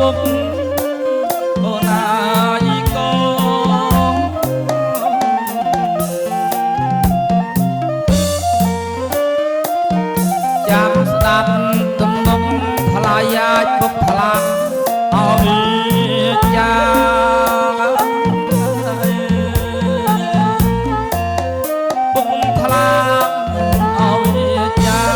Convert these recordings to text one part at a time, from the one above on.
មុខអូនអាយកូនចាំស្ដាប់ទំនុកថ្លៃអាចពុកថ្លាឲ្យចាពុកថ្លាឲ្យចា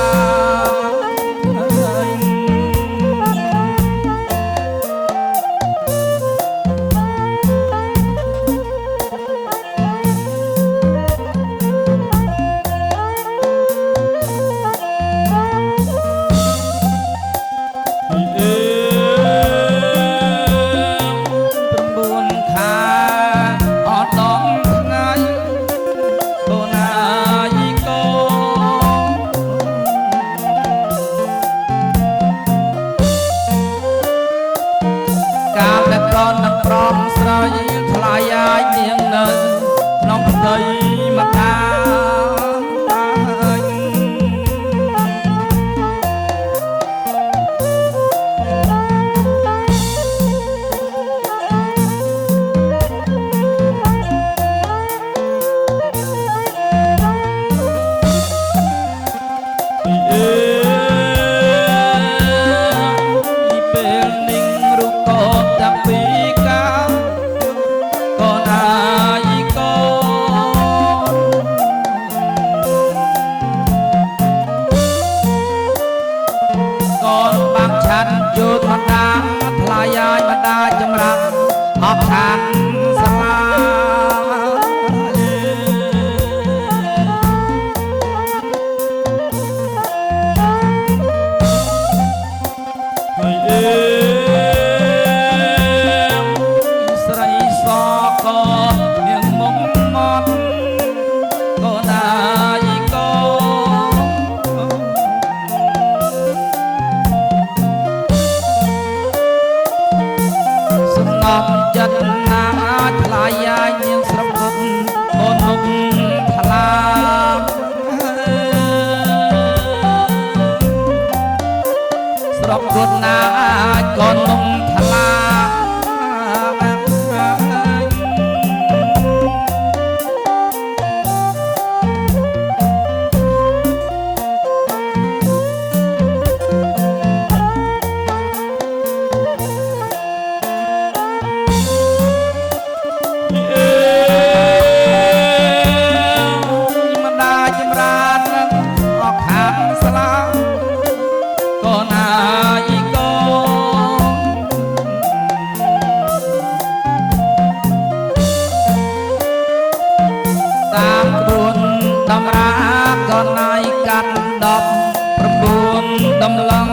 នឹងប្រំស្រីថ្លៃអាយនាងនៅក្នុងផ្ទៃមកតាយោធនតាថ្លៃអាយបដាចម្រាំងអបខានសាលាស្រីសកនាងមុខមាត់កូនអាយកូចិត្តណាអាចថ្លៃអាយនាងស្រពុតអូនមុខថ្លាស្រពុតណាអាចកូនមុខថ្លាតាមក្បួនតម្រាកនឯកាត់19ដំឡង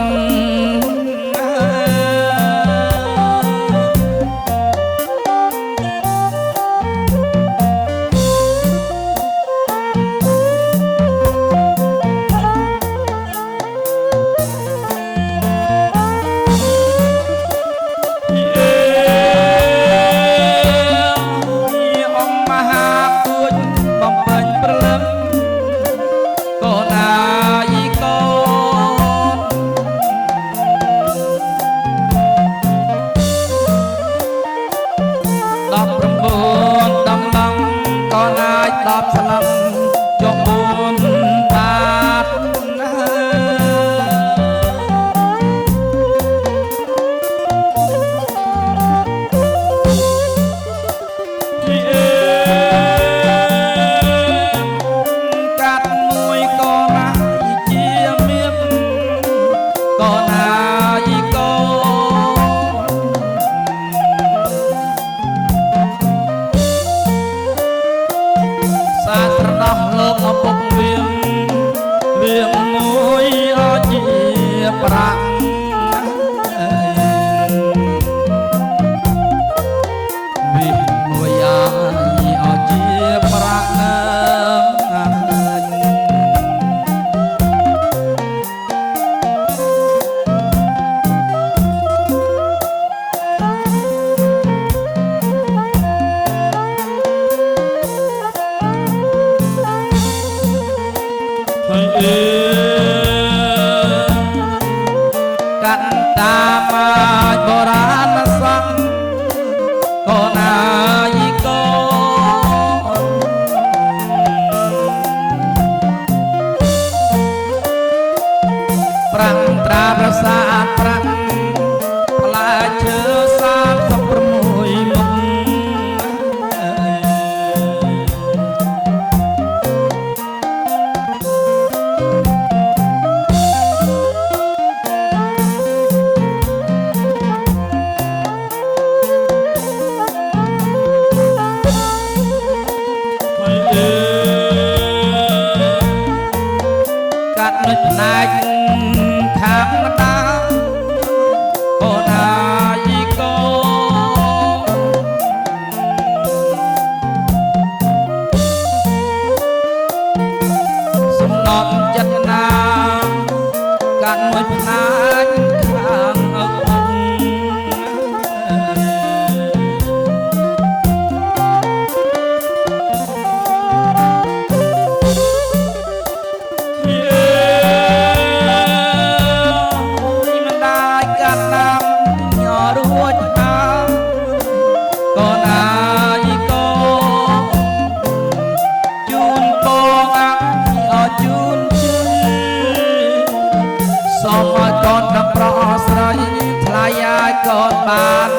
10ស្លាប់ចុះ4បាតកាត់មួយកូនណាជាមៀបកូនណាយកូសាស្រដោះលោកឪពុកវាងមួយអជាប្រាក់វាមួយអជាប្រាក់កាត់តាមបរាណ ប្រាំងត្រាប្រសាទប្រាំងផ្លែឈើ36មុខកាត់នៅផ្នែកខាងម្ដាអូនអាយកូសំណត់ចិត្តណាកាត់មួយផ្នែកខាងឪពុកសូមឲ្យកូនដល់ប្រស្រីថ្លៃឲ្យកូនបាន